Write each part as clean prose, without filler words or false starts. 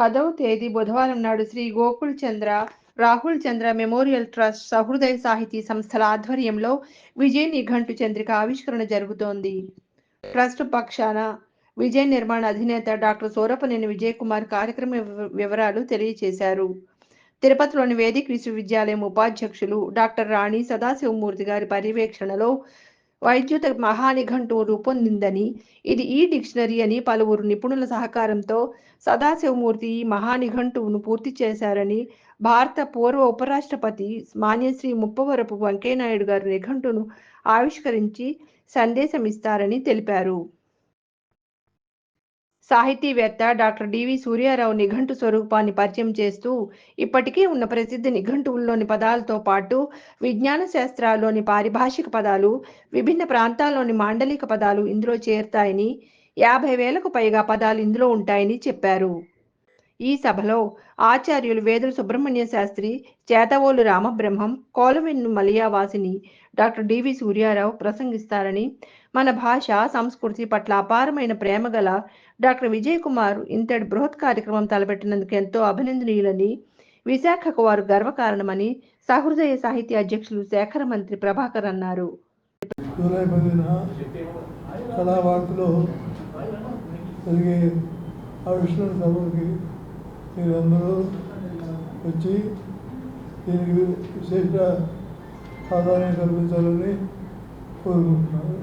10వ తేదీ బుధవారం నాడు శ్రీ గోకుల్ చంద్ర రాహుల్ చంద్ర మెమోరియల్ ట్రస్ట్ సహృదయ సాహితీ సంస్థల ఆధ్వర్యంలో విజయ నిఘంటు చంద్రిక ఆవిష్కరణ జరుగుతోంది. ట్రస్ట్ పక్షాన విజయ నిర్మాణ అధినేత డాక్టర్ సూరపనేని విజయ్ కుమార్ కార్యక్రమ వివరాలు తెలియజేశారు. తిరుపతిలోని వేదిక విశ్వవిద్యాలయం ఉపాధ్యక్షులు డాక్టర్ రాణి సదాశివమూర్తి గారి పర్యవేక్షణలో వైద్యుత మహానిఘంటువు రూపొందిందని, ఇది ఈ డిక్షనరీ అని పలువురు నిపుణుల సహకారంతో సదాశివమూర్తి ఈ మహానిఘంటువును పూర్తి చేశారని, భారత పూర్వ ఉపరాష్ట్రపతి మాన్యశ్రీ ముప్పవరపు వెంకయ్యనాయుడు గారు నిఘంటువును ఆవిష్కరించి సందేశమిస్తారని తెలిపారు. సాహితీవేత్త డాక్టర్ డివి సూర్యారావు నిఘంటు స్వరూపాన్ని పరిచయం చేస్తూ, ఇప్పటికే ఉన్న ప్రసిద్ధ నిఘంటువుల్లోని పదాలతో పాటు విజ్ఞాన శాస్త్రాల్లోని పారిభాషిక పదాలు, విభిన్న ప్రాంతాల్లోని మాండలిక పదాలు ఇందులో చేరుతాయని, 50,000కు పైగా పదాలు ఇందులో ఉంటాయని చెప్పారు. ఈ సభలో ఆచార్యులు వేదుల సుబ్రహ్మణ్య శాస్త్రి, చేతవోలు రామబ్రహ్మం, కోలవెన్ను మలియావాసిని డాక్టర్ డివి సూర్యారావు ప్రసంగిస్తారని, మన భాష సంస్కృతి పట్ల అపారమైన ప్రేమ గల డాక్టర్ విజయ్ కుమార్ ఇంతటి బృహత్ కార్యక్రమం తలపెట్టినందుకు ఎంతో అభినందనీయులని, విశాఖకు వారు గర్వకారణమని సహృదయ సాహిత్య అధ్యక్షులు శేఖర మంత్రి ప్రభాకర్ అన్నారు. జూలై 10న కళావార్తలో జరిగే ఆవిష్కరణ సభకి మీరందరూ వచ్చి దీనికి విశేష ప్రాధాన్యత కల్పించాలని కోరుకుంటున్నారు.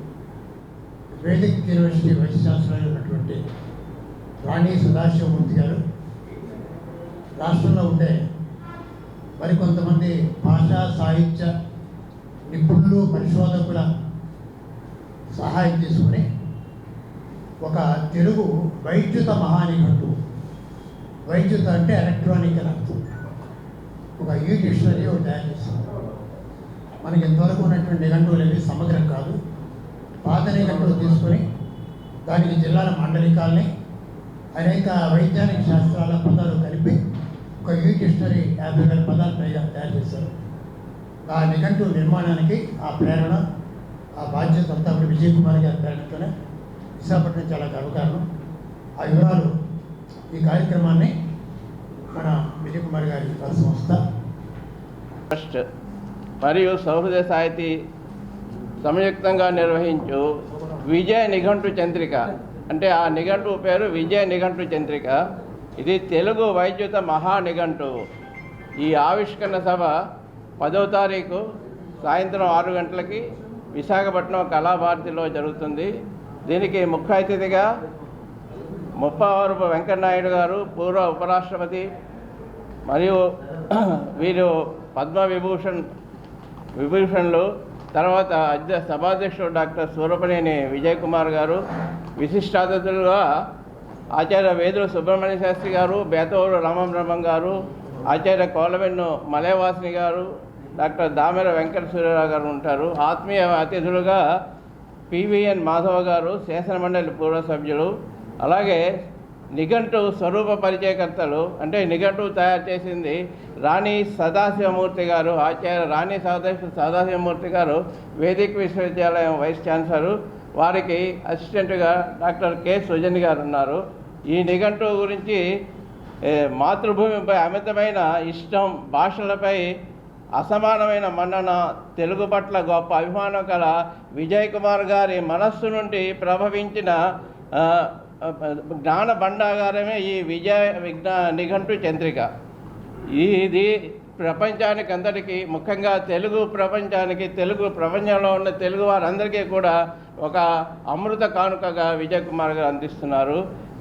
వేదిక్ యూనివర్సిటీ వైస్ ఛాన్సలర్ అయినటువంటి రాణి సదాశివమూర్తి గారు రాష్ట్రంలో ఉండే మరికొంతమంది భాషా సాహిత్య నిపుణులు పరిశోధకుల సహాయం తీసుకుని ఒక తెలుగు వైద్యుత మహానిఘంటు, వైద్యుత అంటే ఎలక్ట్రానిక్ అని అర్థం, ఒక ఈ డిక్షనరీ తయారు చేశారు. మనకి ఇంతవరకు ఉన్నటువంటి నిఘంటువులు ఏవి సమగ్రం కాదు. పాత నిఘంటువులు తీసుకొని దానికి జిల్లాల మాండలికాల్ని అనేక వైజ్ఞానిక శాస్త్రాల పదాలు కలిపి ఒక ఈ డిక్షనరీ 50,000 పదాలు పైగా తయారు చేశారు. ఆ నిఘంటు నిర్మాణానికి ఆ ప్రేరణ, ఆ బాధ్యత అంతా కూడా విజయ్ కుమార్ గారి ప్రేరణతోనే విశాఖపట్నం చాలా గర్వకారణం. ఆ వివరాలు ఈ కార్యక్రమాన్ని మన విజయ్ కుమార్ గారి సంస్థ ట్రస్ట్ మరియు సౌహృదయ సాహితీ సంయుక్తంగా నిర్వహించు విజయ నిఘంటు చంద్రిక, అంటే ఆ నిఘంటు పేరు విజయ నిఘంటు చంద్రిక. ఇది తెలుగు వైద్యుత మహానిఘంటు. ఈ ఆవిష్కరణ సభ 10వ తారీఖు సాయంత్రం 6 గంటలకి విశాఖపట్నం కళాభారతిలో జరుగుతుంది. దీనికి ముఖ్య అతిథిగా ముప్పవరపు వెంకయ్యనాయుడు గారు, పూర్వ ఉపరాష్ట్రపతి, మరియు వీరు పద్మ విభూషణ్లు, తర్వాత సభాధ్యక్షుడు డాక్టర్ సూరపనేని విజయ్ కుమార్ గారు, విశిష్టాతిథులుగా ఆచార్య వేదుల సుబ్రహ్మణ్య శాస్త్రి గారు, బేతవోలు రామబ్రహ్మం గారు, ఆచార్య కోలవెన్ను మలయవాసిని గారు, డాక్టర్ దామెర వెంకట సూర్యరావు గారు ఉంటారు. ఆత్మీయ అతిథులుగా పివిఎన్ మాధవ గారు, శాసనమండలి పూర్వ సభ్యులు, అలాగే నిఘంటు స్వరూప పరిచయకర్తలు, అంటే నిఘంటు తయారు చేసింది రాణి సదాశివమూర్తి గారు, ఆచార్య రాణి సదాశివమూర్తి గారు వేదిక్ విశ్వవిద్యాలయం వైస్ ఛాన్సలరు. వారికి అసిస్టెంట్గా డాక్టర్ కె సుజన్ గారు ఉన్నారు. ఈ నిఘంటు గురించి మాతృభూమిపై అమితమైన ఇష్టం, భాషలపై అసమానమైన మన్నన, తెలుగు పట్ల గొప్ప అభిమానం గల విజయ్ కుమార్ గారి మనస్సు నుండి ప్రభవించిన జ్ఞాన భండాగారమే ఈ నిఘంటు చంద్రిక. ఇది ప్రపంచానికి అందరికీ, ముఖ్యంగా తెలుగు ప్రపంచానికి, తెలుగు ప్రపంచంలో ఉన్న తెలుగు వారందరికీ కూడా ఒక అమృత కానుకగా విజయ్ కుమార్ గారు అందిస్తున్నారు.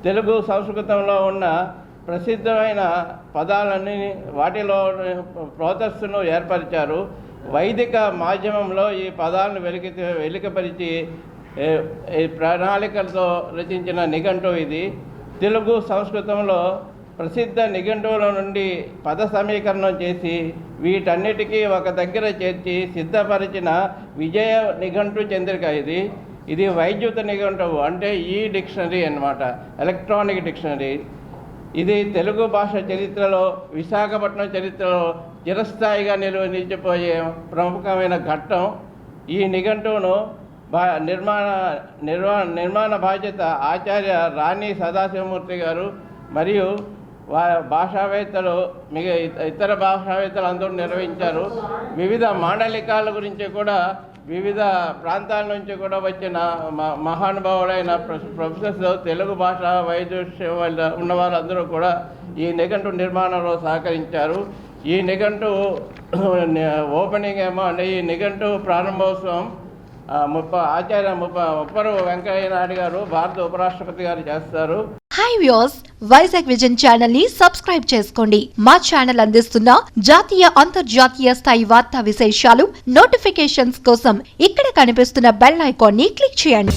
తెలుగు సంస్కృతంలో ఉన్న ప్రసిద్ధమైన పదాలన్నీ వాటిలో ప్రోతస్సును ఏర్పరిచారు. వైదిక మాధ్యమంలో ఈ పదాలను వెలికిపరిచి ప్రణాళికలతో రచించిన నిఘంటు ఇది. తెలుగు సంస్కృతంలో ప్రసిద్ధ నిఘంటువుల నుండి పద సమీకరణం చేసి వీటన్నిటికీ ఒక దగ్గర చేర్చి సిద్ధపరిచిన విజయ నిఘంటు చంద్రిక ఇది వైద్యుత నిఘంటువు, అంటే ఈ డిక్షనరీ అన్నమాట, ఎలక్ట్రానిక్ డిక్షనరీ. ఇది తెలుగు భాష చరిత్రలో, విశాఖపట్నం చరిత్రలో చిరస్థాయిగా నిలిచిపోయే ప్రముఖమైన ఘట్టం. ఈ నిఘంటువును నిర్మాణ బాధ్యత ఆచార్య రాణి సదాశివమూర్తి గారు మరియు భాషావేత్తలు ఇతర భాషావేత్తలు అందరూ నిర్వహించారు. వివిధ మాండలికాల గురించి కూడా వివిధ ప్రాంతాల నుంచి కూడా వచ్చిన మహానుభావులైన ప్రొఫెసర్స్, తెలుగు భాష వైద్యుష్యం ఉన్న వాళ్ళందరూ కూడా ఈ నిఘంటు నిర్మాణంలో సహకరించారు. ఈ నిఘంటు ఓపెనింగ్ ఏమో అంటే ఈ నిఘంటు ప్రారంభోత్సవం ఆచార్య ముప్పవరపు వెంకయ్య నాయుడు గారు, భారత ఉపరాష్ట్రపతి గారు చేస్తారు. High viewers, Vizag vision channel ని సబ్స్క్రైబ్ చేసుకోండి. మా ఛానల్ అందిస్తున్న జాతీయ అంతర్జాతీయ స్థాయి వార్తా విశేషాలు నోటిఫికేషన్స్ కోసం ఇక్కడ కనిపిస్తున్న బెల్ ఐకాన్ ని క్లిక్ చేయండి.